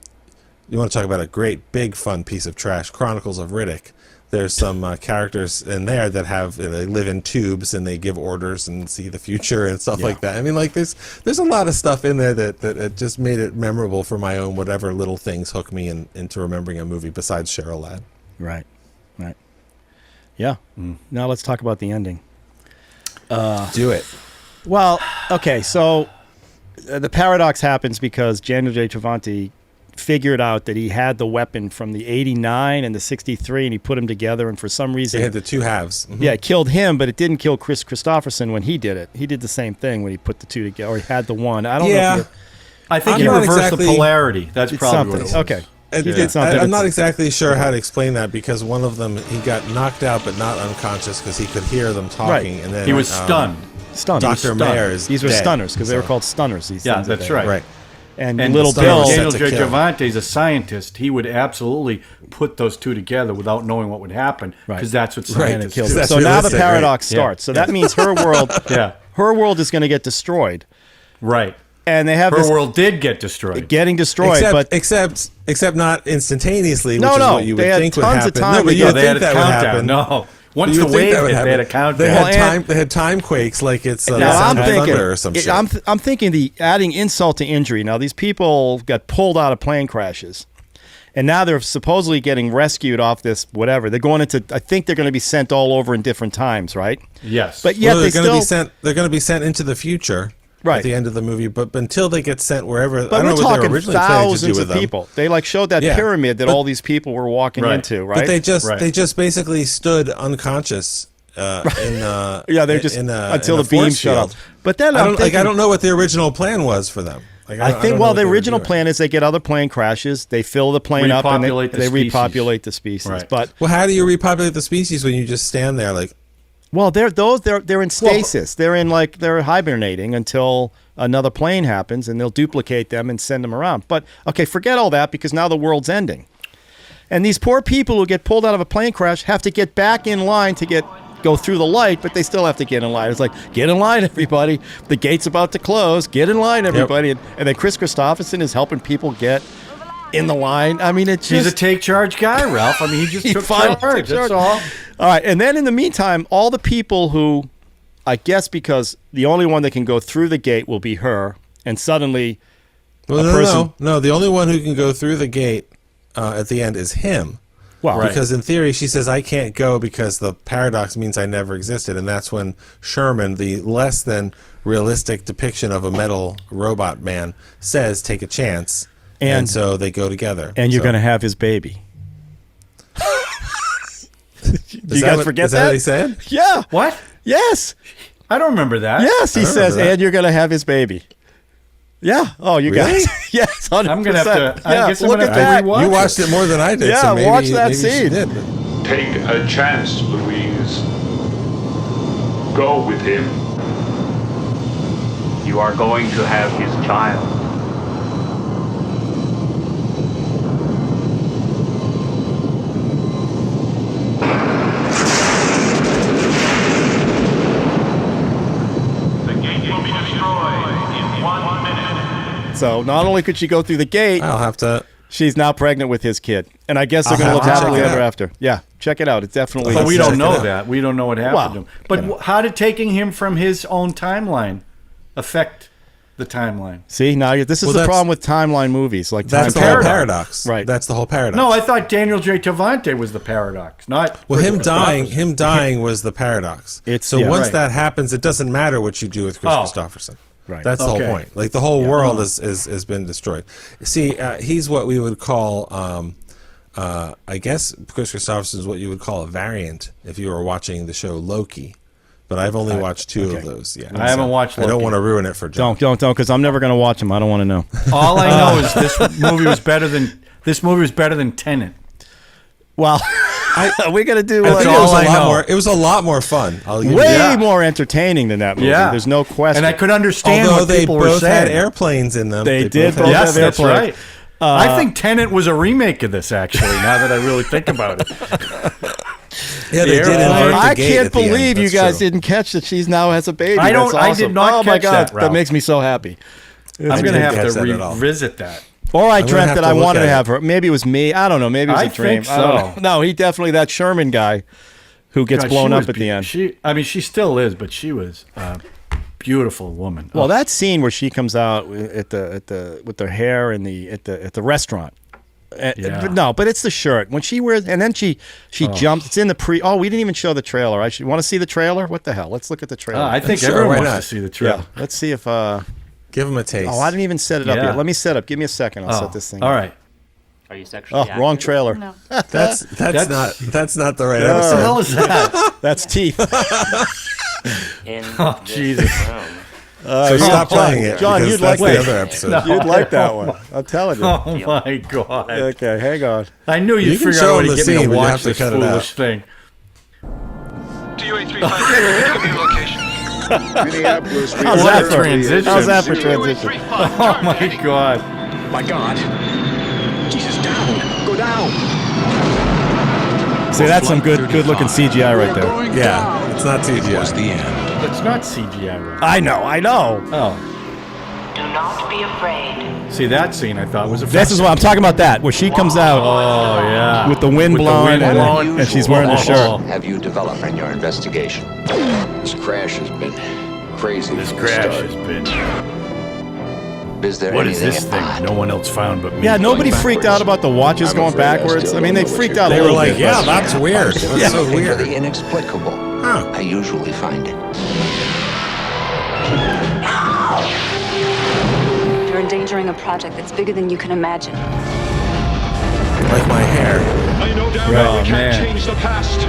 you want to talk about a great, big, fun piece of trash, Chronicles of Riddick. There's some characters in there that they live in tubes and they give orders and see the future and stuff like that. I mean, like there's a lot of stuff in there that it just made it memorable for my own whatever little things hook me into remembering a movie besides Cheryl Ladd.
Right. Yeah. Now let's talk about the ending.
Do it.
Well, okay, so the paradox happens because Daniel J. Travanti figured out that he had the weapon from the 89 and the 63, and he put them together, and for some reason
They had the two halves. Mm-hmm.
Yeah, it killed him, but it didn't kill Chris Christopherson when he did it. He did the same thing when he put the two together, or he had the one. I don't know.
I think he reversed the polarity. That's
it's
probably
something.
what it was.
Okay. He did something.
I'm not exactly sure how to explain that because one of them he got knocked out but not unconscious because he could hear them talking, and then
he was stunned.
Dr. Mayer is
These were
dead,
stunners because they were called stunners. These things
that's
that
right.
Right.
And
Daniel
to
J.
kill.
Javante is a scientist. He would absolutely put those two together without knowing what would happen because that's what scientists do.
That's
so now the
realistic,
paradox
right?
starts. So that means her world,
Yeah.
her world is going to get destroyed,
Right.
and they have
Her
this
world did get destroyed.
getting destroyed,
except not instantaneously, which
No,
is
no,
what you
they
would
had
think would
tons of
happen.
time
No, but
to
you
go.
would
They had
think
a
that would
countdown.
happen.
No. Once
You
the
would think
wave
that would
hit, they had a
happen.
countdown.
They had time quakes like it's the
Now,
sound
I'm
of
thinking,
thunder or some shit.
I'm thinking the adding insult to injury. Now these people got pulled out of plane crashes, and now they're supposedly getting rescued off this whatever. They're going into. I think they're going to be sent all over in different times, right?
Yes.
But yet
Well,
they
they're going to
still
be sent. They're going to be sent into the future
Right.
at the end of the movie. But until they get sent wherever,
But
I don't
we're
know what they were
talking
originally planning to do
thousands
with
of
them.
people. They like showed that
Yeah.
pyramid that
But-
all these people were walking
Right.
into, right?
But they just
Right.
basically stood unconscious
yeah, they just until
in
the beam
force
shut
field.
off. But then
I
I'm
don't
thinking,
I don't know what the original plan was for them. Like,
I
don't
think
know
well,
what
the
they were
original
doing.
plan is they get other plane crashes, they fill the plane up, and
Repopulate
they
the species.
repopulate the species.
Right.
But
Well, how do you repopulate the species when you just stand there like?
well, they're in stasis. They're hibernating until another plane happens, and they'll duplicate them and send them around. But okay, forget all that because now the world's ending, and these poor people who get pulled out of a plane crash have to get back in line to go through the light, but they still have to get in line. It's like, get in line, everybody. The gate's about to close. Get in line, everybody. And then Chris Christopherson is helping people get in the line. I mean, it's just...
He's a take charge guy, Ralph. I mean, he just took
finally
charge.
took
That's all.
All right, and then in the meantime, all the people who, I guess because the only one that can go through the gate will be her, and suddenly
Well, no. The only one who can go through the gate at the end is him.
well,
Right.
Because in theory, she says, I can't go because the paradox means I never existed. And that's when Sherman, the less than realistic depiction of a metal robot man, says, take a chance. And so they go together.
and you're
So-
going to have his baby. Do you
Is
guys
that
forget
is that what he said?
Yeah.
What?
Yes.
I don't remember that.
Yes, he
I remember
says,
that.
and you're going to have his baby. Yeah. Oh, you
Really?
guys. Yes, 100%.
I'm gonna have to- I
Yeah,
guess I'm
look
gonna
at
have
that.
to rewatch
You watched it more than I did.
Yeah,
so maybe,
watch that
maybe she
scene.
did, but-
Take a chance, Louise. Go with him.
You are going to have his child.
The gate will be destroyed in 1 minute.
So not only could she go through the gate,
I'll have to.
she's now pregnant with his kid. And I guess they're
I'll
going to live
have to
happily
check it
ever
out.
after. Yeah, check it out. It's definitely...
But we
Check
don't
it
know
out.
that. We don't know what happened
Well,
to him. But how did taking him from his own timeline affect the timeline?
See, now this is
Well,
the
that's-
problem with timeline movies. Like
That's the
time
whole
paradox.
paradox.
Right.
That's the whole paradox.
No, I thought Daniel J. Javante was the paradox, not...
Well, him
Christopherson.
dying was the paradox.
It's-
so
yeah.
once
Right.
that happens, it doesn't matter what you do with Chris
Oh.
Christopherson.
Right.
That's the
Okay.
whole point. Like the whole world has been destroyed. See, he's what we would call, I guess, Chris Christopherson is what you would call a variant if you were watching the show Loki. But I've only watched two of those. Yeah,
I haven't watched
I don't
Loki.
want to ruin it for John.
Don't, because I'm never going to watch them. I don't want to know.
All I know is this movie was better than Tenet.
Well, we're going to do
I think
all
it was
I
a lot
know.
more. It was a lot more fun. I'll give you
way
that.
more entertaining than that movie.
Yeah.
There's no question.
And I could understand
Although
what
they
people were
both had
saying.
airplanes in them.
They did
had-
both
Yes,
have
that's
airplanes.
right. I think Tenet was a remake of this, actually, now that I really think about it.
Yeah, they
The
did invert
airplane.
the
I
gate
can't
at the end.
believe you
That's
guys
true.
didn't catch that she's now has a baby.
I don't-
That's
I
awesome.
did not
Oh my
catch
God,
that, Ralph.
makes me so happy.
I'm going to
didn't
have
catch
to
that at all.
revisit that.
Or I
gonna
dreamt
have
that
to
I
look
wanted
at
to
it.
have her. Maybe it was me. I don't know. Maybe it was
I
a dream.
think
I don't
so.
know. No, he definitely that Sherman guy who gets
God,
blown
she
up
was
at the end.
She still is, but she was a beautiful woman.
Well, that scene where she comes out at the with her hair in the at the restaurant.
Yeah.
No, but it's the shirt when she wears, and then she jumps. It's in the pre. Oh, we didn't even show the trailer. I should want to see the trailer. What the hell? Let's look at the trailer.
I think
Sure,
everyone
why
wants
not?
to see the
yeah.
trailer.
Let's see if.
Give him a taste.
Oh, I didn't even set it up
Yeah.
yet. Let me set up. Give me a second. I'll
Oh,
set this thing.
all
up.
right.
Are you sexually
Oh, wrong
active?
trailer.
No.
That's not the right
What the
episode.
hell is that?
That's teeth.
In
Oh,
this
Jesus.
room.
So stop playing it.
John,
because
you'd
that's
like
the
that.
other episode.
You'd like that one. I'm telling you.
Oh my god!
Okay, hang on.
I knew
You
you'd
can
figure
show
out a way
him
to
the
get me
scene,
to
but you
watch
have to
this
cut it out.
foolish thing.
DUA-35, give me your location.
Minneapolis.
How's that for
transition?
How's that for transition?
Oh my god!
My God. Jesus, down. Go down.
See, that's some good looking CGI right there.
Yeah, it's not CGI.
The end.
It's not CGI. Right?
I know.
Oh,
Do not be afraid.
see that scene? I thought was a.
This is what I'm talking about. That where she comes out
Oh yeah.
with the wind blowing and she's wearing the shirt.
Have you developed in your investigation?
This crash has been crazy.
This
from the
crash
start.
has been.
Is there
What is
anything
this thing?
odd?
No one else found but me.
Yeah, nobody freaked out about the watches
I'm
going
afraid I
backwards.
still
I mean,
don't
they
know
freaked
what
out a
you're
They were
little
like,
bit.
yeah,
but-
that's weird. That's so
Looking for
weird.
the inexplicable.
Huh.
I usually find it.
You're endangering a project that's bigger than you can imagine.
Like my hair.
I know damn
Oh,
well we
man.
can't change the past.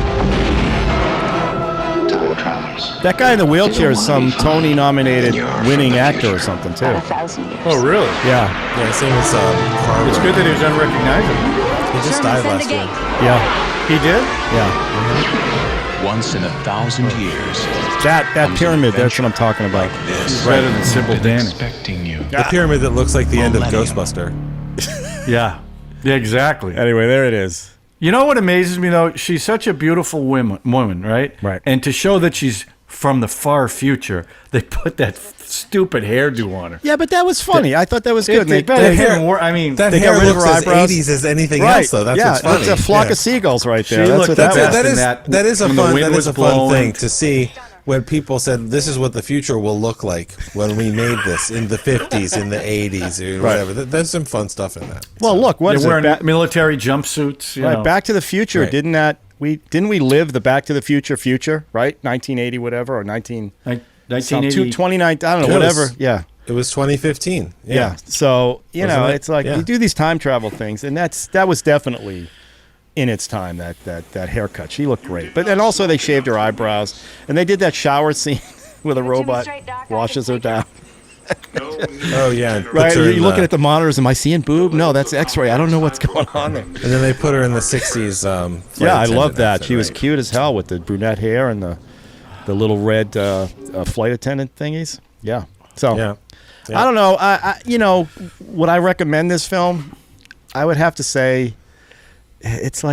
Time travels.
That guy in the wheelchair is some Tony-nominated winning actor or something too.
About 1,000 years.
Oh really?
Yeah,
Yeah, same as Carver.
It's good that he was unrecognizable.
He just died last year.
yeah,
He did?
yeah.
Once in 1,000 years.
That pyramid. That's what I'm talking about.
This.
Better than Sybil
Been
Danning.
expecting you.
The pyramid that looks like the end of
Millennium.
Ghostbuster.
Yeah. Yeah, exactly.
Anyway, there it is.
You know what amazes me though? She's such a beautiful woman, right?
Right.
And to show that she's from the far future, they put that stupid hairdo on her.
Yeah, but that was funny. I thought that was good.
It
And
didn't
hair-
work. I mean,
That
They
hair
got rid of
looks
her
as
eyebrows.
80s as anything
right.
else, though. That's
yeah,
what's funny.
it's a flock
Yeah.
of seagulls right
She
there. That's
looked
what
the
that
best.
was.
That is a
when the
fun.
wind
That
was
is a fun
blowing.
thing to see when people said this is what the future will look like when we made this in the 50s, in the 80s, or whatever. There's some fun stuff in that.
Well, look, what is
They're
it?
wearing military jumpsuits. You
Right,
know.
Back to the Future.
Right.
Didn't we live the Back to the Future, right? 1980, whatever, or
1980.
29. I don't know,
Yes.
whatever. Yeah.
It was 2015.
Yeah. So,
Wasn't it?
it's like
Yeah.
you do these time travel things, and that was definitely in its time, that haircut. She looked great. But then also they shaved her eyebrows, and they did that shower scene with a robot washes her down.
Oh yeah. and puts
Right?
her
You're
in
looking at the monitors. Am I seeing boob? No, that's X-ray. I don't know what's going on there.
And then they put her in the 60s. Flight
Yeah, I
attendant
love that.
outfit,
She was
right?
cute as hell with the brunette hair and the little red flight attendant thingies. Yeah. So
Yeah.
I don't know. Would I recommend this film? I would have to say it's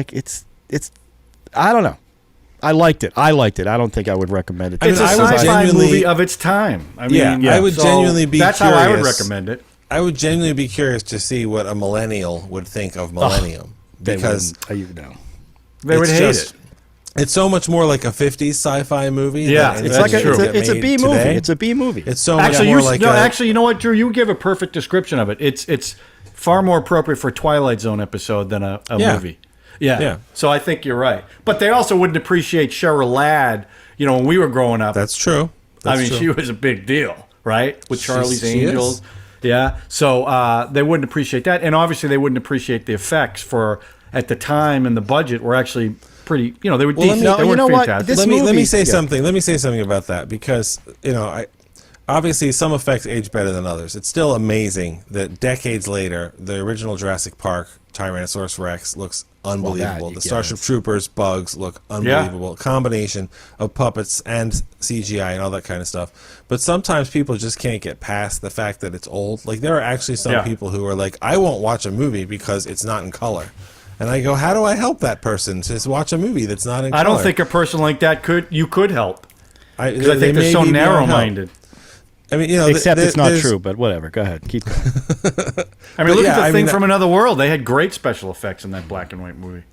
I don't know. I liked it. I don't think I would recommend it.
It's
I
a
would
sci-fi
genuinely-
movie of its time. I mean,
Yeah, I would genuinely be
That's how I would
curious.
recommend it.
I would genuinely be curious to see what a millennial would think of Millennium. Because
they
They would
it's
hate
just-
it.
it's so much more like a 50s sci-fi movie.
Yeah,
than
it's
anything
like
that would get
it's a
made
B movie.
today.
It's a B movie.
It's so much
Actually,
more like
you know what, Drew? You give a perfect description of it. It's far more appropriate for a Twilight Zone episode than a
Yeah.
movie. Yeah.
Yeah.
So I think you're right. But they also wouldn't appreciate Cheryl Ladd. You know, when we were growing up.
That's true.
I
That's
mean,
true.
she was a big deal, right? With Charlie's
she
Angels.
is.
Yeah. So they wouldn't appreciate that. And obviously, they wouldn't appreciate the effects for, at the time, and the budget were actually pretty, they were
Well, let
decent.
me-
they
you
weren't
know what?
fantastic.
This
let me
movie-
say
yeah.
something. Let me say something about that because obviously some effects age better than others. It's still amazing that decades later, the original Jurassic Park Tyrannosaurus Rex looks unbelievable.
that,
The
yeah,
Starship Troopers bugs look unbelievable. Combination of puppets and CGI and all that kind of stuff. But sometimes people just can't get past the fact that it's old. Like there are actually some
Yeah.
people who are like, I won't watch a movie because it's not in color. And I go, how do I help that person to just watch a movie that's not in color?
I don't think a person like that could help. Because I
they
think they're
may
so
be beyond help.
narrow-minded.
I mean,
Except it's not
there's-
true, but whatever. Go ahead. Keep going.
I mean, look
yeah,
at the
I
thing
mean,
from Another World. They had great special effects in that black and white movie.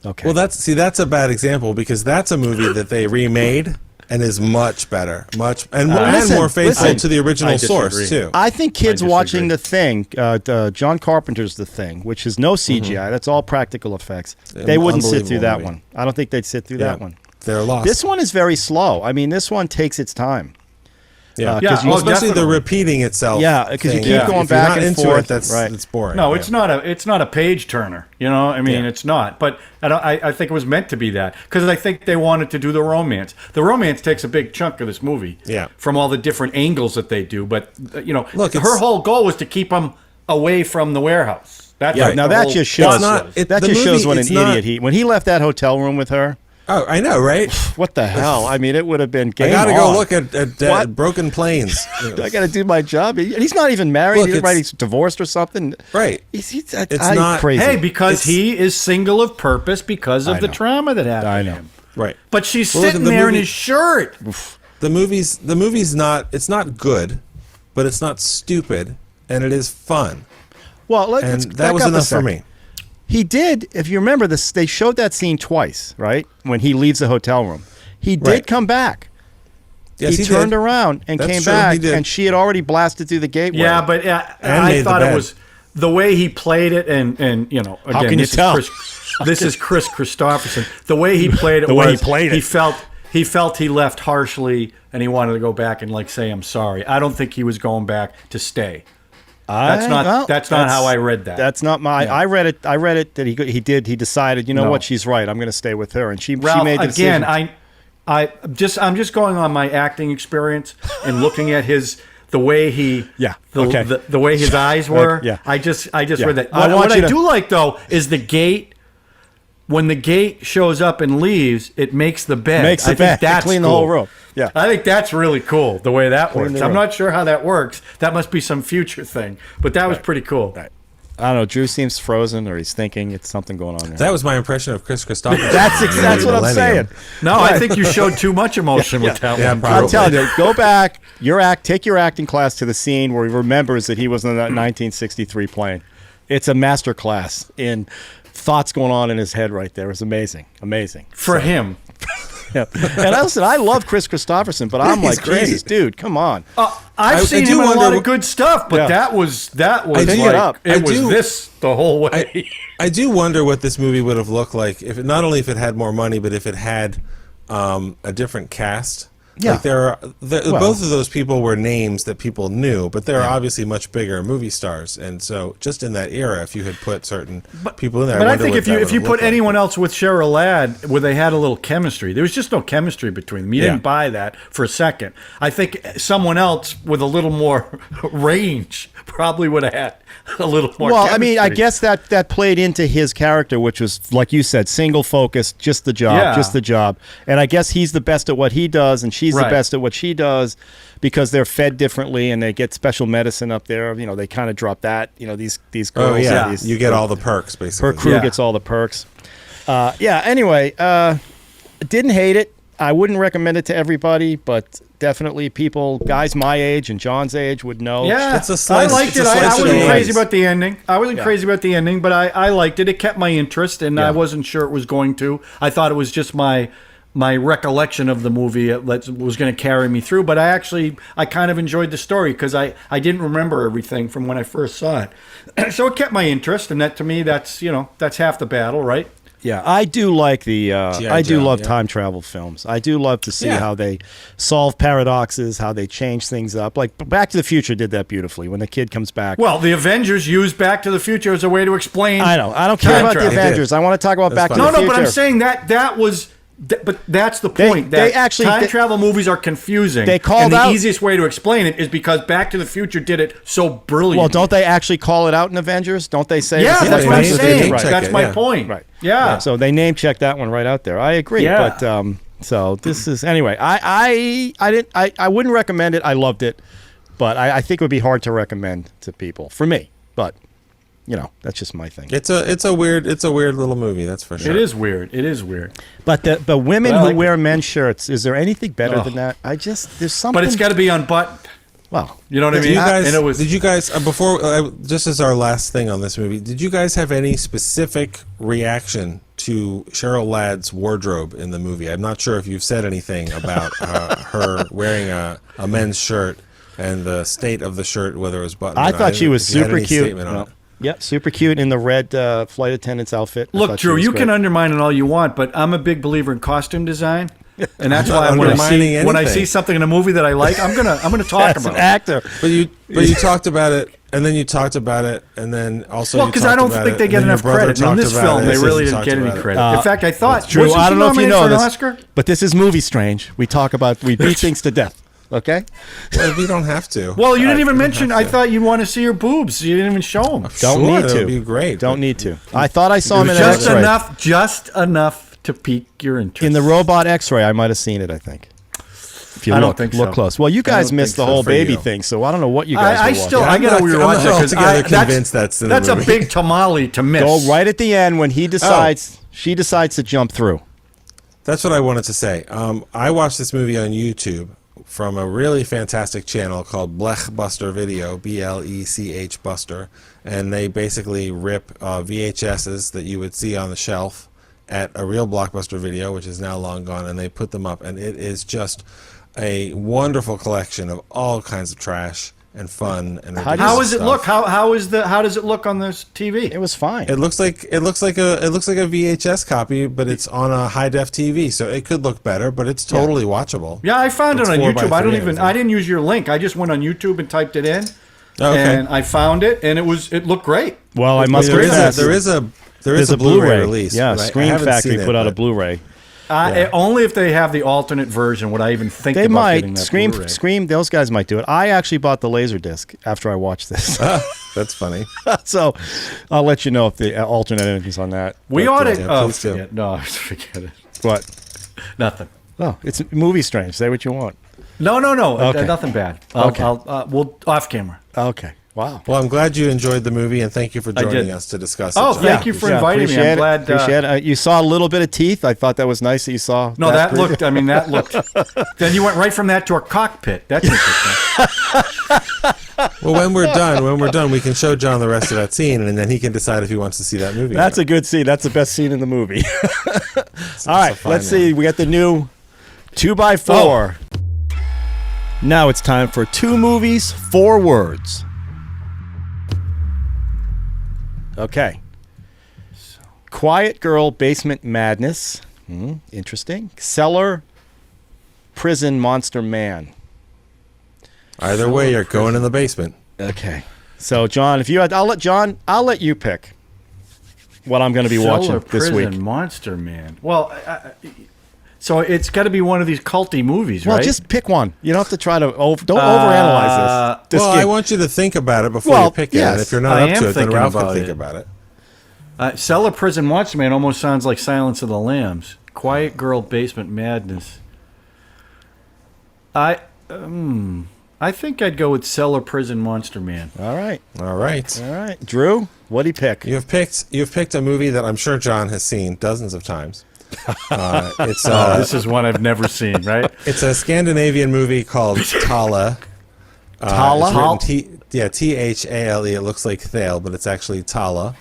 Okay.
Well, that's a bad example because that's a movie that they remade and is much better, and
listen,
more faithful
listen.
to the original
I
source
disagree.
too.
I think kids
I
watching
disagree.
The Thing, John Carpenter's The Thing, which is no CGI, that's all practical effects.
An
They wouldn't sit through
unbelievable
that
movie.
one. I don't think they'd sit through that one.
They're lost.
This one is very slow. I mean, this one takes its time.
Yeah,
definitely.
especially the repeating itself.
Yeah, because you
thing.
keep going
If you're
back
not
and
into
forth.
it, that's boring.
No, it's not a page turner. You know, I mean, it's not. But I think it was meant to be that because I think they wanted to do the romance. The romance takes a big chunk of this movie.
Yeah.
From all the different angles that they do, but
Look,
her whole goal was to keep him away from the warehouse. That's
Yeah,
what
now
the
that
whole
just shows
plot was.
that just shows what an idiot he. When he left that hotel room with her,
Oh, I know, right?
what the hell? I mean, it would have been game
I gotta
on.
go look at broken planes.
I got to do my job. He's not even married.
Look,
He's divorced or something.
Right.
It's
not
crazy.
Hey, because he is single of purpose because of the trauma that happened.
I
to
know.
him.
Right.
But she's
Well,
sitting
look,
there in his shirt.
The movie's not. It's not good, but it's not stupid, and it is fun.
Well,
And
let's
that
back
was
up a
enough for
second.
me.
He did, if you remember this, they showed that scene twice, right? When he leaves the hotel room. He did
Right.
come back.
Yes,
he
he
turned
did.
around and
That's
came
true,
back,
he did.
and she had already blasted through the gateway.
Yeah, but I
made the
thought it
bed.
was the way he played it, and again,
How can you tell?
This is Chris Christopherson. The way he played it
The way
was
he played it.
He felt he left harshly, and he wanted to go back and say I'm sorry. I don't think he was going back to stay. That's not how I read that.
That's not my.
Yeah.
I read it that he decided. You know
No.
what? She's right. I'm going to stay with her, and she
Ralph,
made the
again,
decision.
I'm just going on my acting experience and looking at the way he the way his eyes were.
Yeah.
I just
Yeah.
read that.
I want
What
you
I
to-
do like though is the gate. When the gate shows up and leaves, it makes the bed.
Makes the
I
bed.
think that's
Clean the
cool.
whole room. Yeah.
I think that's really cool the way that works.
the
I'm
room.
not sure how that works. That must be some future thing, but that was pretty cool.
Right. I don't know. Drew seems frozen, or he's thinking it's something going on there.
That was my impression of Chris Christopherson.
That's what I'm saying.
No, I think you showed too much emotion with that
Yeah,
one.
probably.
I'm telling you, go back. Take your acting class to the scene where he remembers that he was in that 1963 plane. It's a master class in thoughts going on in his head right there. It's amazing.
For him.
Yeah. And I love Chris Christopherson, but I'm
He's
like,
great.
Jesus, dude, come on.
I've seen
do
him in a lot
wonder-
of good stuff, but
Yeah.
that was
pick
like,
it up.
it
I
was
do-
this the whole way.
I do wonder what this movie would have looked like if not only if it had more money, but if it had a different cast.
Yeah.
Like both of those people were names that people knew, but they're obviously much bigger movie stars. And so, just in that era, if you had put certain people in there,
But I
wonder
think
what
if
that
you
would have
put
looked like.
anyone else with Cheryl Ladd where they had a little chemistry, there was just no chemistry between them. You
Yeah.
didn't buy that for a second. I think someone else with a little more range probably would have had a little more
Well,
chemistry.
I mean, I guess that played into his character, which was, like you said, single focus, just the job. And I guess he's the best at what he does, and she's the
Right.
best at what she does, because they're fed differently and they get special medicine up there. You know, they kind of drop that. You know, these girls.
Oh yeah,
these-
you get all the perks basically.
her crew
Yeah.
gets all the perks. Anyway, didn't hate it. I wouldn't recommend it to everybody, but definitely guys my age and John's age would know.
Yeah,
It's a slice-
I liked
it's a
it. I
slice of
wasn't
the
crazy
eyes.
about the ending. But I liked it. It kept my interest, and I wasn't sure it was going to. I thought it was just my recollection of the movie that was going to carry me through. But I kind of enjoyed the story because I didn't remember everything from when I first saw it. So it kept my interest, and that to me, that's half the battle, right?
Yeah, I do like I do
Joe,
love
yeah.
time travel films. I do love to see
Yeah.
how they solve paradoxes, how they change things up. Like Back to the Future did that beautifully when the kid comes back.
Well, the Avengers used Back to the Future as a way to explain.
I know. I don't care
time
about the
travel.
Avengers. I want to talk about
That's
Back to
fine.
the
No,
Future.
but I'm saying that was. But that's the point.
they
That
actually-
time
they-
travel movies are confusing.
They called
and the
out-
easiest way to explain it is because Back to the Future did it so brilliantly.
Well, don't they actually call it out in Avengers? Don't they say?
Yeah,
this is
that's
like
what I'm
Back to the
saying.
Future? Right.
That's my
Yeah.
point.
Right.
Yeah.
So they name checked that one right out there. I agree.
Yeah.
But so this is anyway. I wouldn't recommend it. I loved it, but I think it would be hard to recommend to people for me. But that's just my thing.
It's a weird little movie, that's for sure.
It is weird. It is weird.
But the women
But I
who
like
wear men's shirts, is there anything better
Oh.
than that? There's something.
But it's got to be unbuttoned.
well,
You know what I
Did
mean?
you guys,
and it was
did you guys just as our last thing on this movie, did you guys have any specific reaction to Cheryl Ladd's wardrobe in the movie? I'm not sure if you've said anything about her wearing a men's shirt and the state of the shirt, whether it was buttoned.
I
or not.
thought she was
If you had
super
any
cute.
statement on it.
Yeah, super cute in the red flight attendant's outfit. I
Look,
thought she
Drew,
was
you
great.
can undermine it all you want, but I'm a big believer in costume design. And that's
not
why when
undermining
I
anything.
see something in a movie that I like, I'm gonna talk
As
about
an
it.
actor.
But you talked about it, and then you talked about it, and then also
Well,
you
because
talked
I don't
about
think
it,
they
and
get
then your
enough
brother
credit. In
talked
this
about
film,
it,
they
and
really
you
didn't
talked
get any
about it.
credit. In fact, I thought
Drew,
wasn't
I
she
don't know if you
nominated
know
for an
this,
Oscar?
but this is MovieStrange. We beat things to death. Okay?
Well, we don't have to.
Well, you didn't even
we don't
mention.
have
I
to.
thought you'd want to see her boobs. You didn't even show them.
Don't
Sure,
need
that
to.
would be great.
Don't
but-
need to. I thought I saw him in an
Just
X-ray.
enough to pique your interest.
In the robot X-ray, I might have seen it. I think. If you
I don't
look,
think
look
so.
close. Well, you guys
don't
missed
think
the
so
whole
for
baby
you.
thing, so I don't know what you guys
I
were
still,
watching.
I gotta
I'm
rewatch
not
that
altogether
because
convinced that's in the
that's a
movie.
big tamale to miss.
Go right at the end when he decides. She decides to jump through.
That's what I wanted to say. I watched this movie on YouTube from a really fantastic channel called Blechbuster Video, Blech Buster, and they basically rip VHSs that you would see on the shelf at a real Blockbuster Video, which is now long gone, and they put them up, and it is just a wonderful collection of all kinds of trash and fun and
How
How does
ridiculous
it
stuff.
look? How does it look on this TV?
It was fine.
It looks like a VHS copy, but it's on a high def TV, so it could look better, but it's totally watchable.
Yeah, I found
It's
it on
4 by
YouTube. I
3,
I didn't use your link. I just went on YouTube and typed it in,
Okay.
and I found it, and it looked great.
Well, I must
There is
confess,
there is
there's
a Blu-ray release.
Yeah,
but I
Screen
haven't
Factory
seen it,
put out a
but-
Blu-ray.
Only if they have the alternate version would I even think
They
about getting
might
that Blu-ray.
Scream. Those guys might do it. I actually bought the Laserdisc after I watched this,
That's funny.
so I'll let you know if the alternate ending's on that.
We
But,
ought to.
yeah,
Oh,
please do.
forget. No, forget it.
What?
Nothing.
Oh, it's MovieStrange. Say what you want.
No.
Okay.
Nothing bad.
Okay.
We'll off camera.
Okay. Wow.
Well, I'm glad you enjoyed the movie, and thank you for joining
did.
us to discuss
Oh,
it. John.
thank you for inviting me.
appreciate
I'm glad.
it. Appreciate it. You saw a little bit of teeth. I thought that was nice that you saw.
No, that looked. I mean, that looked. Then you went right from that to a cockpit. That's interesting.
Well, when we're done, we can show John the rest of that scene, and then he can decide if he wants to see that movie.
That's a good scene. That's the best scene in the movie. All right,
fine
let's see. We got the new 2x4. Now it's time for 2 movies, 4 words. Okay. Quiet Girl, Basement Madness. Interesting. Cellar, Prison, Monster Man.
Either way, you're going in the basement.
Okay. So, John, if you had, I'll let you pick what I'm going to be watching
Cellar
this
Prison
week.
Monster Man. Well, so it's got to be one of these culty movies,
Well,
right?
just pick one. You don't have to try to don't overanalyze this.
Well,
Just
I
give-
want you to think about it before
Well,
you pick it,
yes,
and if you're not
I
up
am
to it, then
thinking
Ralph can
about
think
it.
about it.
Cellar Prison Monster Man almost sounds like Silence of the Lambs. Quiet Girl, Basement Madness. I think I'd go with Cellar Prison Monster Man.
All right.
All right.
All right. Drew, what'd he pick?
You've picked a movie that I'm sure John has seen dozens of times. It's
This is one I've never seen, right?
it's a Scandinavian movie called Tala.
Tala?
Thale. It looks like Thale, but it's actually Tala.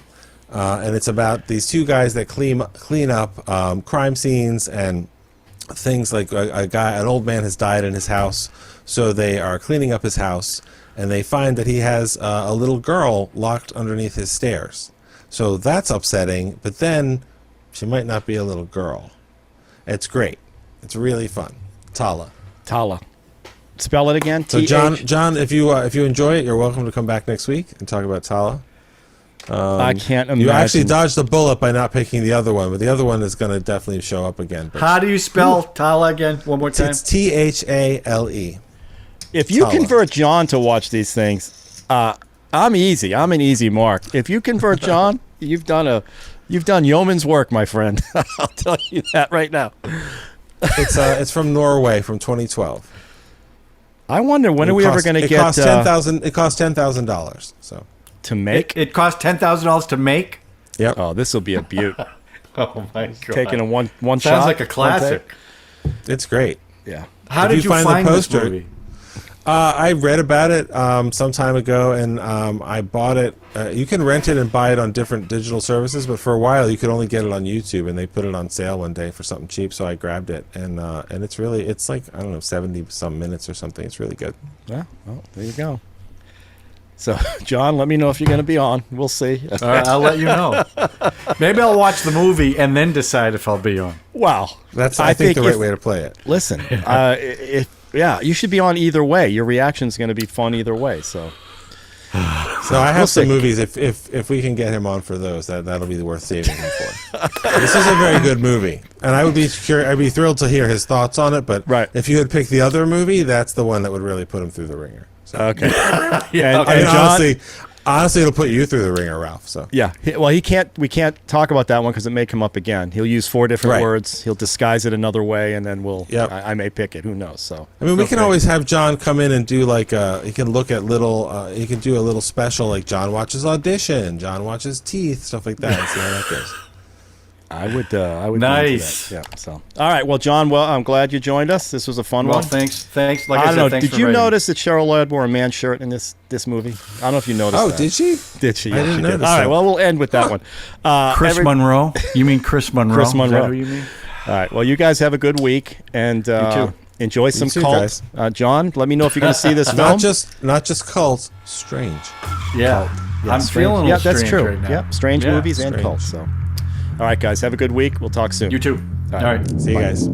And it's about these 2 guys that clean up crime scenes and things like an old man has died in his house, so they are cleaning up his house, and they find that he has a little girl locked underneath his stairs. So that's upsetting, but then she might not be a little girl. It's great. It's really fun. Tala.
Tala. Spell it again.
So
T-H-
John, if you enjoy it, you're welcome to come back next week and talk about Tala.
I can't imagine.
You actually dodged the bullet by not picking the other one, but the other one is going to definitely show up again. But
How do you spell Tala again? One more time.
it's Thale.
If you
Tala.
convert John to watch these things, I'm easy. I'm an easy mark. If you convert John, you've done yeoman's work, my friend. I'll tell you that right now.
It's from Norway from 2012.
I wonder when are we ever going to
It
get
cost $10,000. So
to make?
It cost $10,000 to make.
yep.
Oh, this will be a beaut.
Oh my god!
Taking a one shot.
Sounds like a
one
classic.
take.
It's great.
Yeah.
How
If
did
you
you
find the
find this
poster-
movie?
I read about it some time ago, and I bought it. You can rent it and buy it on different digital services, but for a while you could only get it on YouTube, and they put it on sale one day for something cheap, so I grabbed it, and it's like, I don't know, 70 some minutes or something. It's really good.
Yeah. Well, there you go. So, John, let me know if you're going to be on. We'll see.
I'll let you know. Maybe I'll watch the movie and then decide if I'll be on.
Wow.
That's, I think, the right way to play it.
Listen, you should be on either way. Your reaction's going to be fun either way. So
I have some movies. If we can get him on for those, that'll be worth saving him for. This is a very good movie, and I'd be thrilled to hear his thoughts on it. But if you had picked the other movie, that's the one that would really put him through the ringer. So.
Okay.
and John, honestly, it'll put you through the ringer, Ralph. So
yeah. Well, we can't talk about that one because it may come up again. He'll use 4 different words. He'll disguise it another way, and then I may pick it. Who knows? So
I mean, we can always have John come in and do like he can look at little. He can do a little special like John watches Audition, John watches Teeth, stuff like that. And see how that goes.
I would be into
Nice.
that. Yeah. So all right. Well, John. Well, I'm glad you joined us. This was a fun one.
Thanks. Like
I don't know.
thanks
Did
for
you
writing.
notice that Cheryl Ladd wore a man shirt in this movie? I don't know if you noticed.
Oh,
that.
did she?
Did she?
I didn't notice
All right.
that.
Well, we'll end with that one.
Chris Monroe? You mean Chris Monroe?
Chris Monroe.
Is that who you mean?
All right. Well, you guys have a good week and enjoy some
too,
cult. John, let me know if you're going to see this film.
Not just cult, strange.
Yeah. I'm
strange.
feeling a little
Yeah, that's
strange
true.
right now.
Yep. Strange movies and
strange.
cults. So, all right, guys, have a good week. We'll talk soon.
You too. All right.
See you guys.